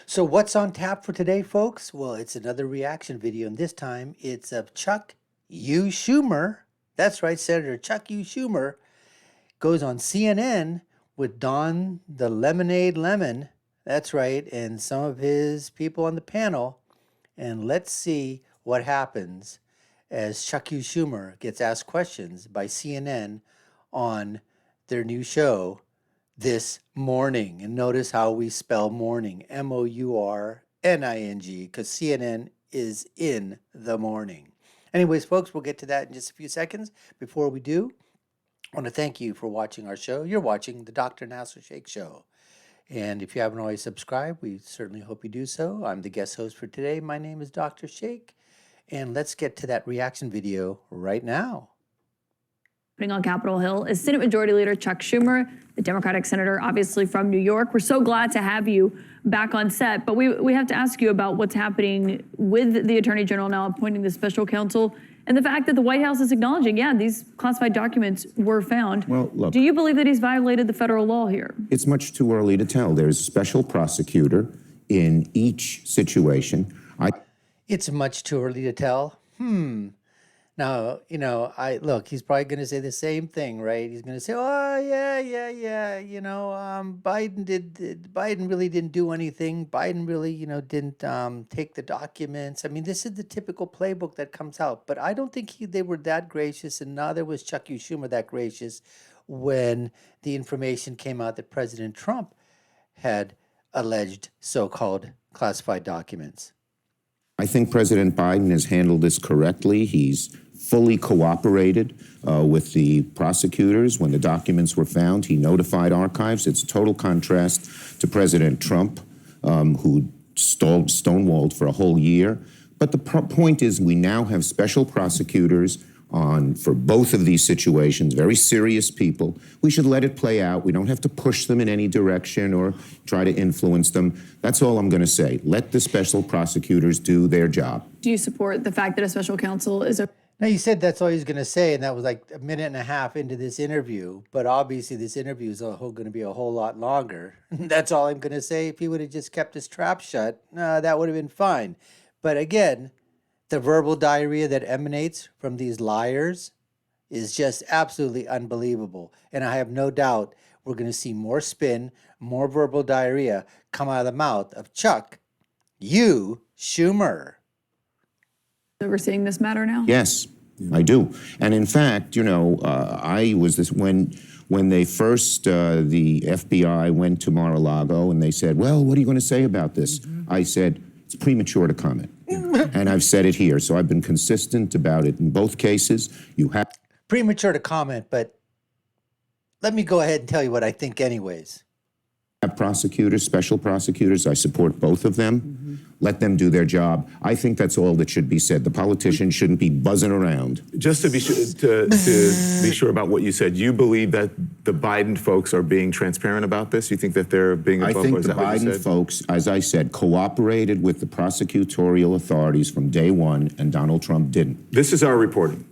So what's on tap for today, folks? Well, it's another reaction video, and this time it's of Chuck U. Schumer. That's right, Senator Chuck U. Schumer goes on CNN with Don the Lemonade Lemon. That's right, and some of his people on the panel. And let's see what happens as Chuck U. Schumer gets asked questions by CNN on their new show, This Morning. And notice how we spell morning, M-O-U-R-N-I-N-G, because CNN is in the morning. Anyways, folks, we'll get to that in just a few seconds. Before we do, I want to thank you for watching our show. You're watching the Dr. Nasir Shaikh Show. And if you haven't already subscribed, we certainly hope you do so. I'm the guest host for today. My name is Dr. Shaikh. And let's get to that reaction video right now. On Capitol Hill is Senate Majority Leader Chuck Schumer, the Democratic senator, obviously from New York. We're so glad to have you back on set, but we have to ask you about what's happening with the Attorney General now appointing the special counsel and the fact that the White House is acknowledging, yeah, these classified documents were found. Well, look, do you believe that he's violated the federal law here? it's much too early to tell. There's a special prosecutor in each situation. It's much too early to tell. Now, he's probably going to say the same thing, right? He's going to say, oh, yeah. Biden really didn't do anything. Biden really, didn't take the documents. I mean, this is the typical playbook that comes out. But I don't think they were that gracious, and neither was Chuck U. Schumer that gracious when the information came out that President Trump had alleged so-called classified documents. I think President Biden has handled this correctly. He's fully cooperated with the prosecutors. When the documents were found, he notified archives. It's a total contrast to President Trump, who stonewalled for a whole year. But the point is, we now have special prosecutors for both of these situations, very serious people. We should let it play out. We don't have to push them in any direction or try to influence them. That's all I'm going to say. Let the special prosecutors do their job. Do you support the fact that a special counsel is a... Now, you said that's all he's going to say, and that was like a minute and a half into this interview. But obviously, this interview is going to be a whole lot longer. That's all I'm going to say. If he would have just kept his trap shut, that would have been fine. But again, the verbal diarrhea that emanates from these liars is just absolutely unbelievable. And I have no doubt we're going to see more spin, more verbal diarrhea come out of the mouth of Chuck U. Schumer. overseeing this matter now? Yes, I do. And in fact, I was this when they first, the FBI went to Mar-a-Lago and they said, well, what are you going to say about this? I said, it's premature to comment. And I've said it here. So I've been consistent about it in both cases. You have premature to comment, but let me go ahead and tell you what I think anyways. Prosecutors, special prosecutors, I support both of them. Let them do their job. I think that's all that should be said. The politicians shouldn't be buzzing around. Just to be sure, to be sure about what you said, you believe that the Biden folks are being transparent about this? You think that they're being I think the Biden folks, as I said, cooperated with the prosecutorial authorities from day one, and Donald Trump didn't. This is our reporting.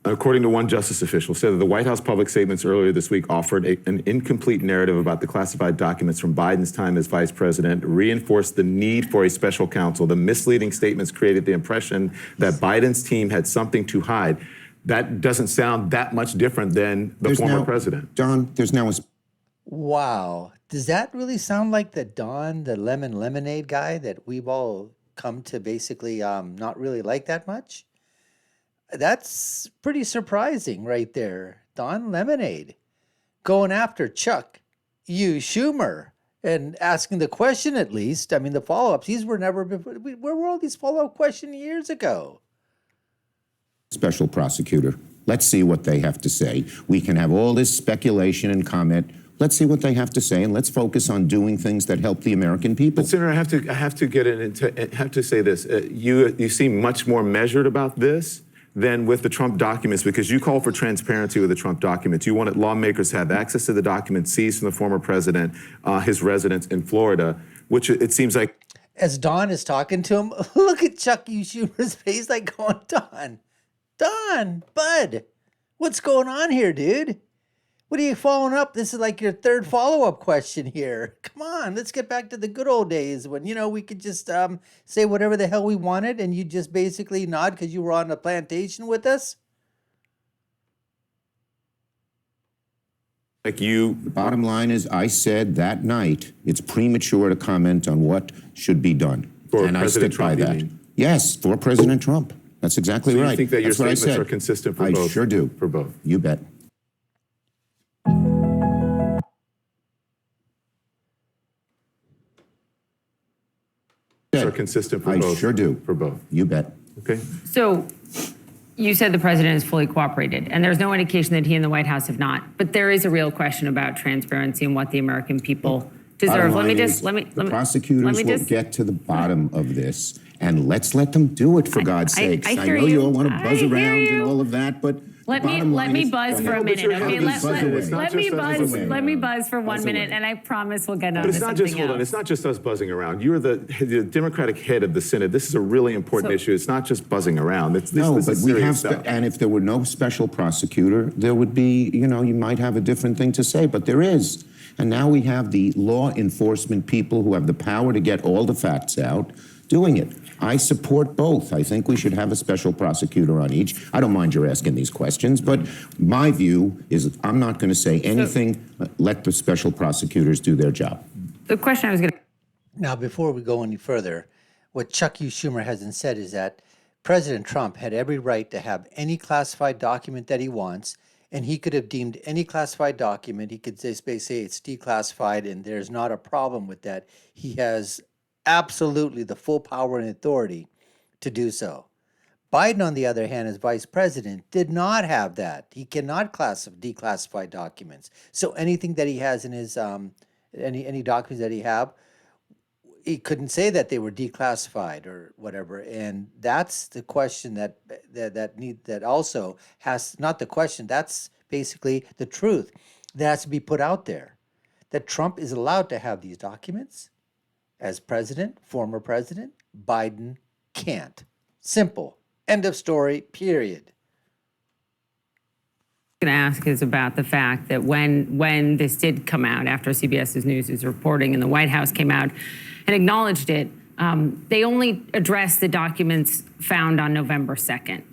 According to one justice official, said that the White House public statements earlier this week offered an incomplete narrative about the classified documents from Biden's time as vice president, reinforced the need for a special counsel. The misleading statements created the impression that Biden's team had something to hide. That doesn't sound that much different than the former president. Don, there's now a... Wow. Does that really sound like the Don, the lemon lemonade guy that we've all come to basically not really like that much? That's pretty surprising right there. Don Lemonade going after Chuck U. Schumer and asking the question at least. I mean, the follow-ups, these were never before. Where were all these follow-up questions years ago? Special prosecutor. Let's see what they have to say. We can have all this speculation and comment. Let's see what they have to say, and let's focus on doing things that help the American people. But Senator, I have to say this. You seem much more measured about this than with the Trump documents, because you call for transparency with the Trump documents. You wanted lawmakers to have access to the documents seized from the former president, his residence in Florida, which it seems like... As Don is talking to him, look at Chuck U. Schumer's face like going, Don, bud, what's going on here, dude? What are you following up? This is like your third follow-up question here. Come on, let's get back to the good old days when, we could just say whatever the hell we wanted and you just basically nod because you were on a plantation with us. The bottom line is, I said that night, it's premature to comment on what should be done. For and President I stick by Trump, you that. mean? Yes, for President Trump. That's exactly So right. you think that your That's what I statements said. are consistent for I both? sure do. For both. You bet. Are consistent for I both? sure do. For both. You bet. Okay. So you said the president has fully cooperated, and there's no indication that he and the White House have not. But there is a real question about transparency and what the American people deserve. The prosecutors will get to the bottom of this, and let's let them do it, for God's sakes. I hear know you all you. want to buzz I hear around and you. all of that, but Let the me bottom let line me is- buzz Go for a ahead. minute. you're Okay, having let buzz away. It's not let me just us buzz. buzzing Let me around. buzz for one Buzz minute, away. and I promise we'll get on But to it's not something just, hold on, else. it's not just us buzzing around. You're the Democratic head of the Senate. This is a really important issue. It's not just buzzing around. This No, is but we serious have, stuff. and if there were no special prosecutor, there would be, you might have a different thing to say, but there is. And now we have the law enforcement people who have the power to get all the facts out doing it. I support both. I think we should have a special prosecutor on each. I don't mind your asking these questions, but my view is I'm not going to say anything. Let the special prosecutors do their job. The question I was going to Now, before we go any further, what Chuck U. Schumer hasn't said is that President Trump had every right to have any classified document that he wants, and he could have deemed any classified document, he could say it's declassified, and there's not a problem with that. He has absolutely the full power and authority to do so. Biden, on the other hand, as vice president, did not have that. He cannot declassify documents. So anything that he has in his any documents that he have, he couldn't say that they were declassified or whatever. And that's the question that also has, not the question, that's basically the truth that has to be put out there, that Trump is allowed to have these documents as president, former president. Biden can't. Simple. End of story, period. going to ask is about the fact that when this did come out after CBS's News is reporting and the White House came out and acknowledged it, they only addressed the documents found on November 2nd.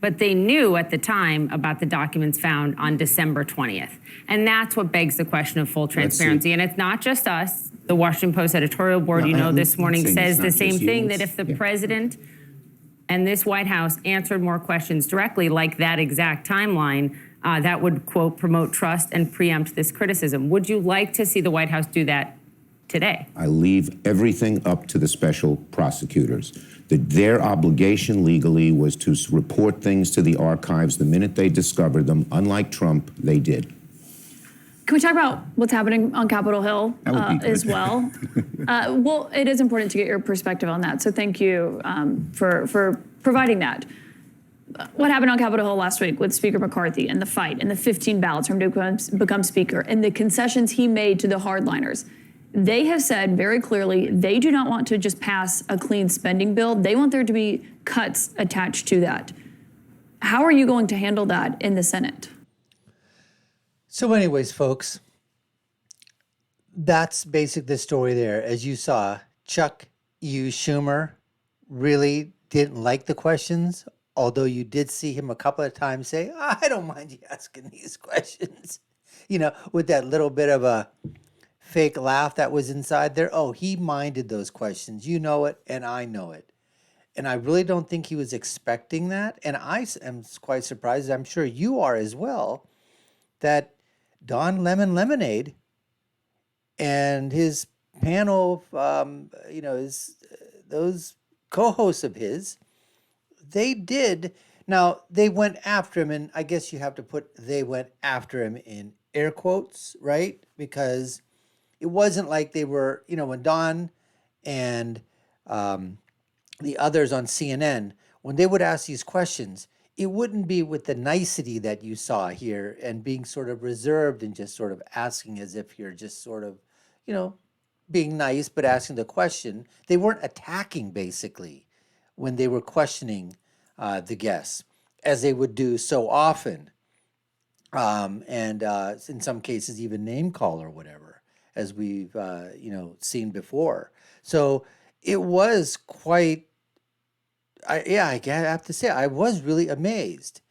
But they knew at the time about the documents found on December 20th. And that's what begs the question of full transparency. And it's not just us. The Washington Post editorial board, this morning says the same thing, that if the president and this White House answered more questions directly, like that exact timeline, that would, quote, promote trust and preempt this criticism. Would you like to see the White House do that today? I leave everything up to the special prosecutors. Their obligation legally was to report things to the archives the minute they discovered them. Unlike Trump, they did. Can we talk about what's happening on Capitol Hill That would be good. as well? Well, it is important to get your perspective on that. So thank you for providing that. What happened on Capitol Hill last week with Speaker McCarthy and the fight and the 15 ballots for him to become Speaker and the concessions he made to the hardliners? They have said very clearly they do not want to just pass a clean spending bill. They want there to be cuts attached to that. How are you going to handle that in the Senate? So anyways, folks, that's basically the story there. As you saw, Chuck U. Schumer really didn't like the questions, although you did see him a couple of times say, I don't mind you asking these questions, with that little bit of a fake laugh that was inside there. Oh, he minded those questions. You know it, and I know it. And I really don't think he was expecting that. And I am quite surprised, I'm sure you are as well, that Don Lemon Lemonade and his panel of, those co-hosts of his, they did. Now, they went after him, and I guess you have to put they went after him in air quotes, right? Because it wasn't like they were, when Don and the others on CNN, when they would ask these questions, it wouldn't be with the nicety that you saw here and being sort of reserved and just sort of asking as if you're just sort of, being nice, but asking the question. They weren't attacking, basically, when they were questioning the guests, as they would do so often and in some cases even name call or whatever, as we've seen before. So it was quite. I have to say I was really amazed.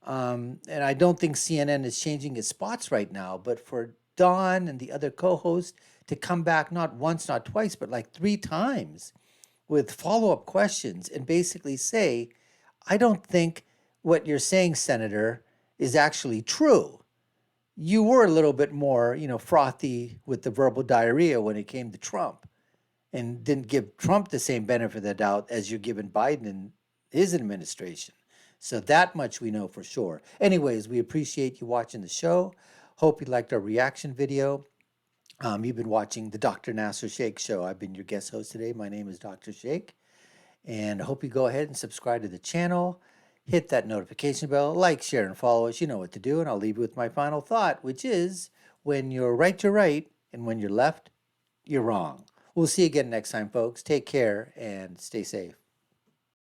And I don't think CNN is changing its spots right now, but for Don and the other co-hosts to come back not once, not twice, but like 3 times with follow-up questions and basically say, I don't think what you're saying, Senator, is actually true. You were a little bit more, frothy with the verbal diarrhea when it came to Trump and didn't give Trump the same benefit of the doubt as you're giving Biden and his administration. So that much we know for sure. Anyways, we appreciate you watching the show. Hope you liked our reaction video. You've been watching the Dr. Nasir Shaikh Show. I've been your guest host today. My name is Dr. Shaikh. And I hope you go ahead and subscribe to the channel. Hit that notification bell, like, share, and follow us. You know what to do. And I'll leave you with my final thought, which is when you're right, you're right. And when you're left, you're wrong. We'll see you again next time, folks. Take care and stay safe.